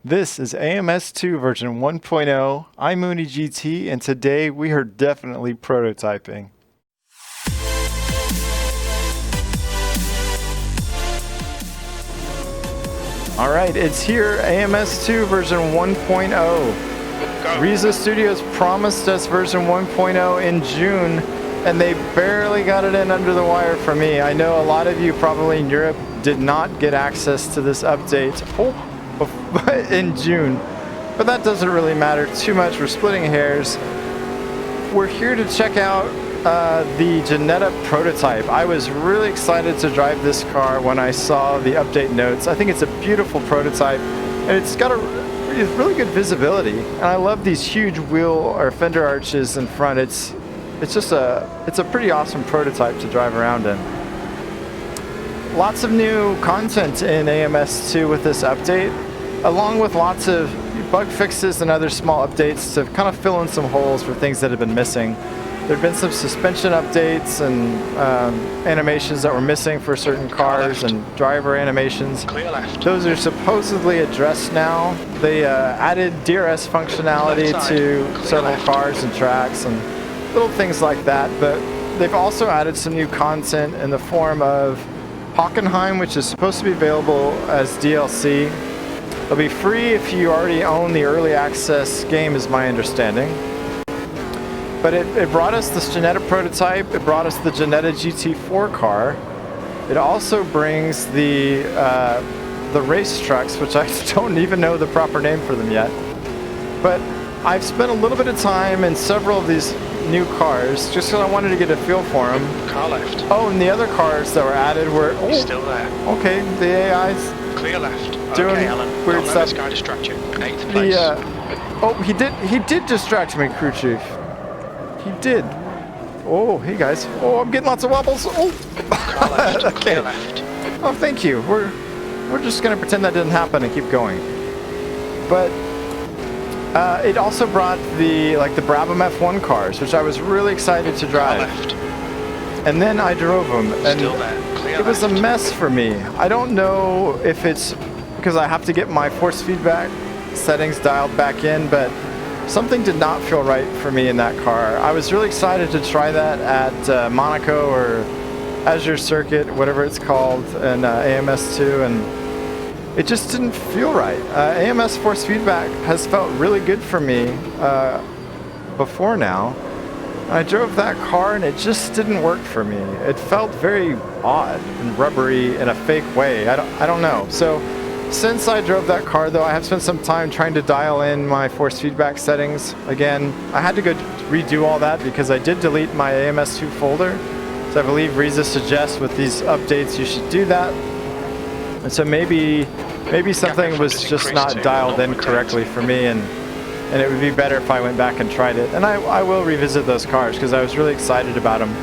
This is AMS2 version 1.0. I'm MoonieGT, and today we are definitely prototyping. Alright, it's here, AMS2 version 1.0. Reiza Studios promised us version 1.0 in June, and they barely got it in under the wire for me. I know a lot of you probably in Europe did not get access to this update in June, but that doesn't really matter too much. We're splitting hairs. We're here to check out the Ginetta prototype. I was really excited to drive this car when I saw the update notes. I think it's a beautiful prototype, and it's got really good visibility. And I love these huge wheel or fender arches in front. It's a pretty awesome prototype to drive around in. Lots of new content in AMS2 with this update, along with lots of bug fixes and other small updates to kind of fill in some holes for things that have been missing. There have been some suspension updates and animations that were missing for certain cars and driver animations. Those are supposedly addressed now. They added DRS functionality to several cars and tracks and little things like that, but they've also added some new content in the form of Hockenheim, which is supposed to be available as DLC. It'll be free if you already own the early access game, is my understanding. But it brought us this Ginetta prototype, it brought us the Ginetta GT4 car. It also brings the race trucks, which I don't even know the proper name for them yet. But I've spent a little bit of time in several of these new cars just because I wanted to get a feel for them. Car left. Oh, and the other cars that were added were... Oh, he's still there. Okay, the AI's... Clear left. Doing okay, Alan. weird Don't stuff. let this guy distract you. 8th place. Oh, he did distract me, crew chief. He did. Oh, hey guys. Oh, I'm getting lots of wobbles. Oh. Car left. Okay. Clear left. Oh, thank you. We're just gonna pretend that didn't happen and keep going. But it also brought the Brabham F1 cars, which I was really excited to drive. Car left. And then I drove them, and Still there. Clear it was a left. mess for me. I don't know if it's because I have to get my force feedback settings dialed back in, but something did not feel right for me in that car. I was really excited to try that at Monaco or Azure Circuit, whatever it's called, in AMS2, and it just didn't feel right. AMS force feedback has felt really good for me before now. I drove that car and it just didn't work for me. It felt very odd and rubbery in a fake way. I don't know. So since I drove that car, though, I have spent some time trying to dial in my force feedback settings. Again, I had to go redo all that because I did delete my AMS2 folder. So I believe Reiza suggests with these updates you should do that. And so maybe something was just not dialed in correctly for me, and it would be better if I went back and tried it. And I will revisit those cars because I was really excited about them.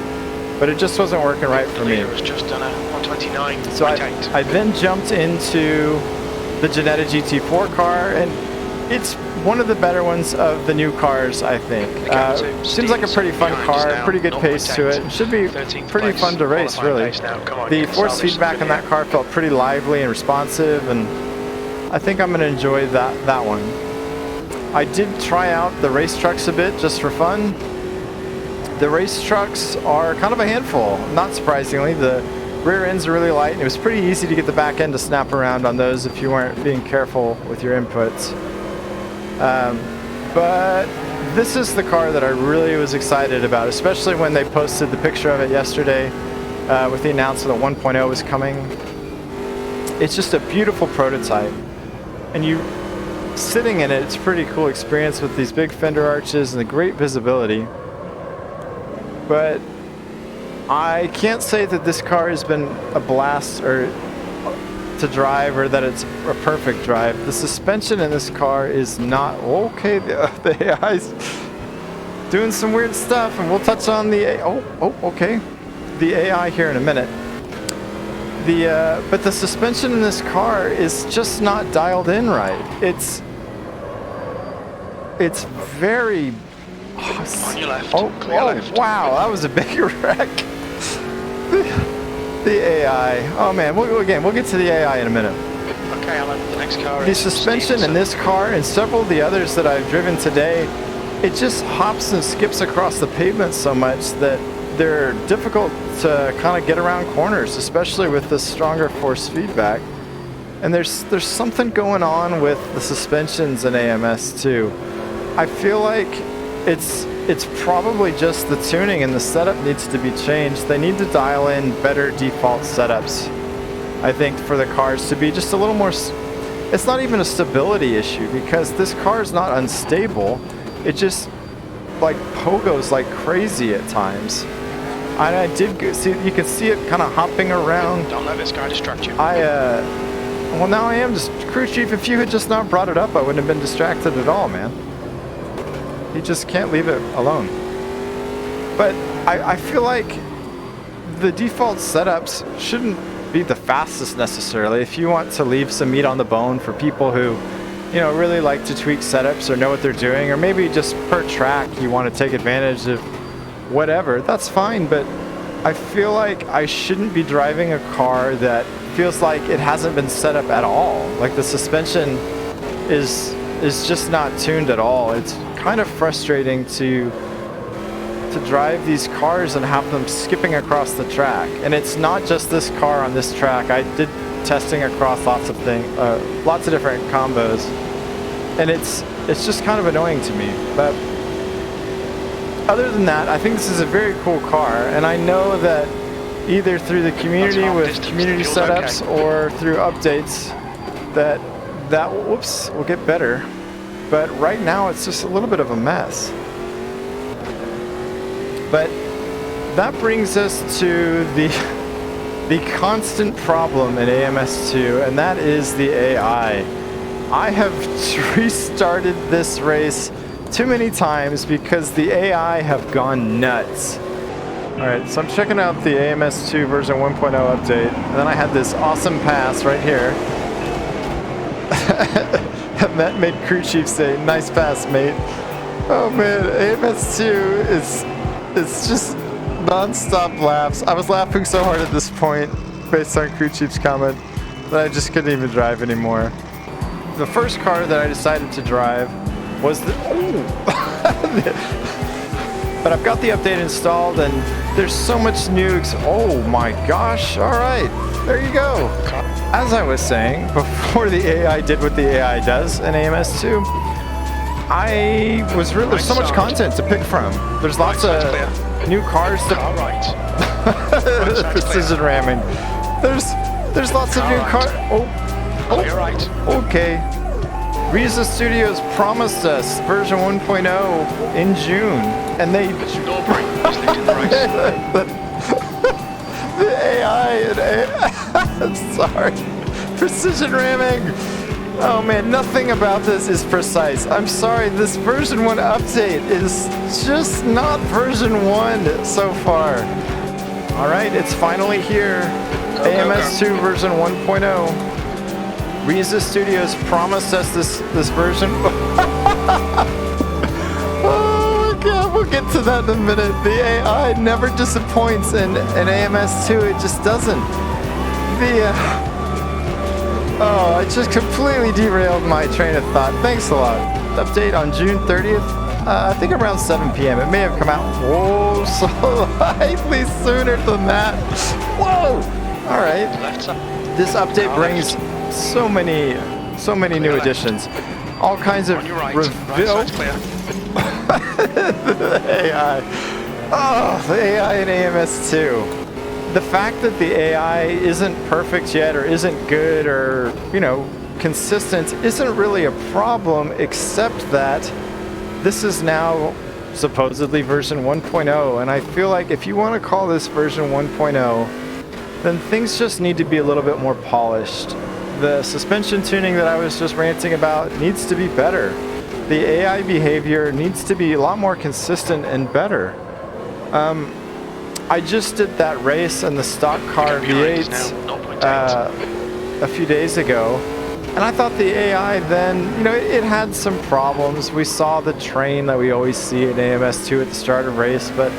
But it just wasn't working right for me. It was just done a 129. So I then jumped into the Ginetta GT4 car, and it's one of the better ones of the new cars, I think. Seems like a pretty fun car, pretty good pace to it. It should be pretty fun to race, really. The force feedback in that car felt pretty lively and responsive, and I think I'm going to enjoy that one. I did try out the race trucks a bit just for fun. The race trucks are kind of a handful, not surprisingly. The rear ends are really light, and it was pretty easy to get the back end to snap around on those if you weren't being careful with your inputs. But this is the car that I really was excited about, especially when they posted the picture of it yesterday with the announcement that 1.0 was coming. It's just a beautiful prototype, and sitting in it, it's a pretty cool experience with these big fender arches and the great visibility. But I can't say that this car has been a blast or to drive, or that it's a perfect drive. The suspension in this car is not okay. The AI's doing some weird stuff, and we'll touch on the AI here in a minute. But the suspension in this car is just not dialed in right. It's very... On your left. Clear left. Wow, that was a big wreck. The AI. Oh man, we'll get to the AI in a minute. Okay, Alan, the next car the is suspension in this car and several of the others that I've driven today, it just hops and skips across the pavement so much that they're difficult to kind of get around corners, especially with this stronger force feedback. And there's something going on with the suspensions in AMS too. I feel like it's probably just the tuning, and the setup needs to be changed. They need to dial in better default setups, I think, for the cars to be just a little more. It's not even a stability issue because this car is not unstable. It just like pogos like crazy at times. And I did see, you can see it kind of hopping around. Don't let this guy distract you. Well, now I am just crew chief. If you had just not brought it up, I wouldn't have been distracted at all, man. You just can't leave it alone. But I feel like the default setups shouldn't be the fastest necessarily. If you want to leave some meat on the bone for people who, you know, really like to tweak setups or know what they're doing, or maybe just per track you want to take advantage of whatever, that's fine. But I feel like I shouldn't be driving a car that feels like it hasn't been set up at all. Like the suspension is just not tuned at all. It's kind of frustrating to drive these cars and have them skipping across the track. And it's not just this car on this track. I did testing across lots of things, lots of different combos, and it's just kind of annoying to me. But other than that, I think this is a very cool car, and I know that either through the community with community setups or through updates that whoops will get better. But right now it's just a little bit of a mess. But that brings us to the constant problem in AMS2, and that is the AI. I have restarted this race too many times because the AI have gone nuts. Alright, so I'm checking out the AMS2 version 1.0 update, and then I had this awesome pass right here. That made crew chief say, "Nice pass, mate." Oh man, AMS2 is just non-stop laughs. I was laughing so hard at this point, based on crew chief's comment, that I just couldn't even drive anymore. The first car that I decided to drive was the... But I've got the update installed, and there's so much nukes. Oh my gosh, alright, there you go. As I was saying, before the AI did what the AI does in AMS2, there's so much content to pick from. There's lots of new cars to... Precision ramming. There's lots of new cars. Oh, you're right. Okay. Reiza Studios promised us version 1.0 in June, and they... The AI and I'm sorry. Precision ramming. Oh man, nothing about this is precise. I'm sorry, this version 1 update is just not version 1 so far. Alright, it's finally here. AMS2 version 1.0. Reiza Studios promised us this version. Oh my god, we'll get to that in a minute. The AI never disappoints, and in AMS2 it just doesn't. Oh, I just completely derailed my train of thought. Thanks a lot. Update on June 30th. I think around 7 p.m. It may have come out slightly sooner than that. Whoa! All right. This update brings so many new additions. All kinds of reveal. The AI. Oh, the AI in AMS2. The fact that the AI isn't perfect yet, or isn't good, or, you know, consistent, isn't really a problem, except that this is now supposedly version 1.0, and I feel like if you want to call this version 1.0, then things just need to be a little bit more polished. The suspension tuning that I was just ranting about needs to be better. The AI behavior needs to be a lot more consistent and better. I just did that race in the stock car V8s a few days ago, and I thought the AI then, you know, it had some problems. We saw the train that we always see in AMS2 at the start of race, but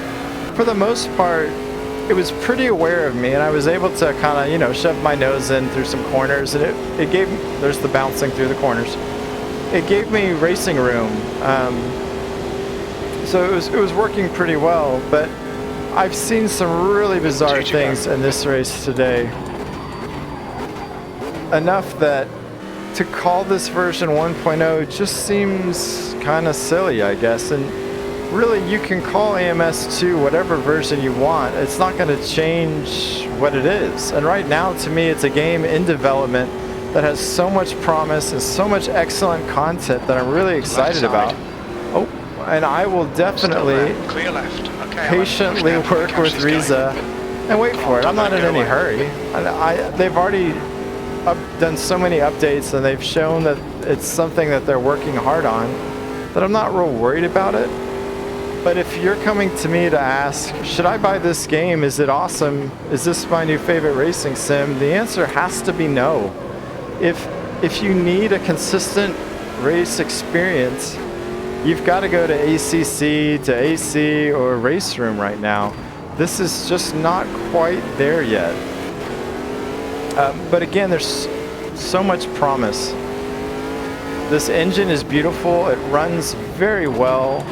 for the most part, it was pretty aware of me, and I was able to kind of, you know, shove my nose in through some corners, and it gave, there's the bouncing through the corners. It gave me racing room. So it was working pretty well, but I've seen some really bizarre things in this race today. Enough that to call this version 1.0 just seems kind of silly, I guess. And really, you can call AMS2 whatever version you want. It's not going to change what it is. And right now, to me, it's a game in development that has so much promise and so much excellent content that I'm really excited about. Oh, and I will definitely clear left. Okay, patiently work with Reiza and wait for it. I'm not in any hurry. They've already done so many updates, and they've shown that it's something that they're working hard on, that I'm not real worried about it. But if you're coming to me to ask, should I buy this game? Is it awesome? Is this my new favorite racing sim? The answer has to be no. If you need a consistent race experience, you've got to go to ACC, to AC, or Race Room right now. This is just not quite there yet. But again, there's so much promise. This engine is beautiful. It runs very well.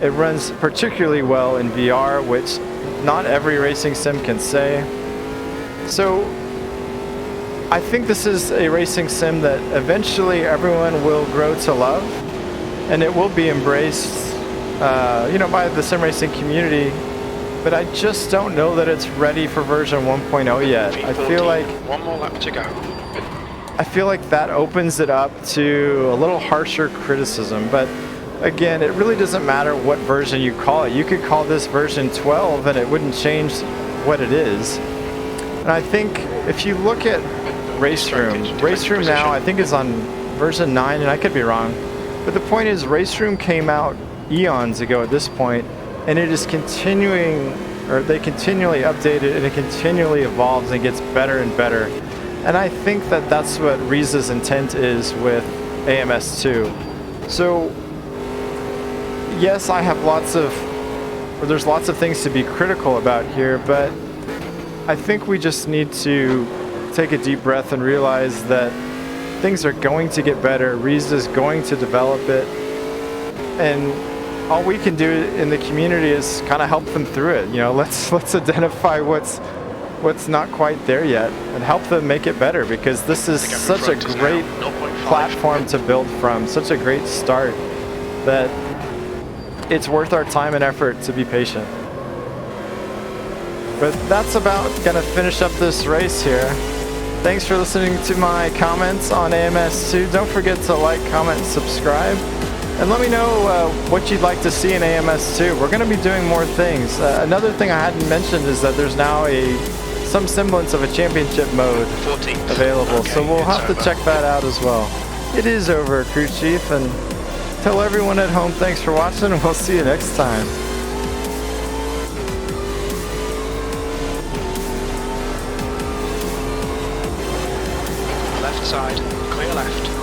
It runs particularly well in VR, which not every racing sim can say. So I think this is a racing sim that eventually everyone will grow to love, and it will be embraced, you know, by the sim racing community. But I just don't know that it's ready for version 1.0 yet. I feel like one more lap to go. I feel like that opens it up to a little harsher criticism. But again, it really doesn't matter what version you call it. You could call this version 12 and it wouldn't change what it is. And I think if you look at Race Room now, I think is on version 9, and I could be wrong. But the point is, Race Room came out eons ago at this point, and it is continuing, or they continually update it, and it continually evolves and gets better and better. And I think that that's what Reiza's intent is with AMS2. So yes, I have there's lots of things to be critical about here, but I think we just need to take a deep breath and realize that things are going to get better. Reiza's going to develop it, and all we can do in the community is kind of help them through it. You know, let's identify what's not quite there yet and help them make it better, because this is such a great platform to build from, such a great start, that it's worth our time and effort to be patient. But that's about gonna finish up this race here. Thanks for listening to my comments on AMS2. Don't forget to like, comment, subscribe, and let me know what you'd like to see in AMS2. We're gonna be doing more things. Another thing I hadn't mentioned is that there's now some semblance of a championship mode available, so we'll have to check that out as well. It is over, Crew Chief, and tell everyone at home thanks for watching, and we'll see you next time. Left side, clear left.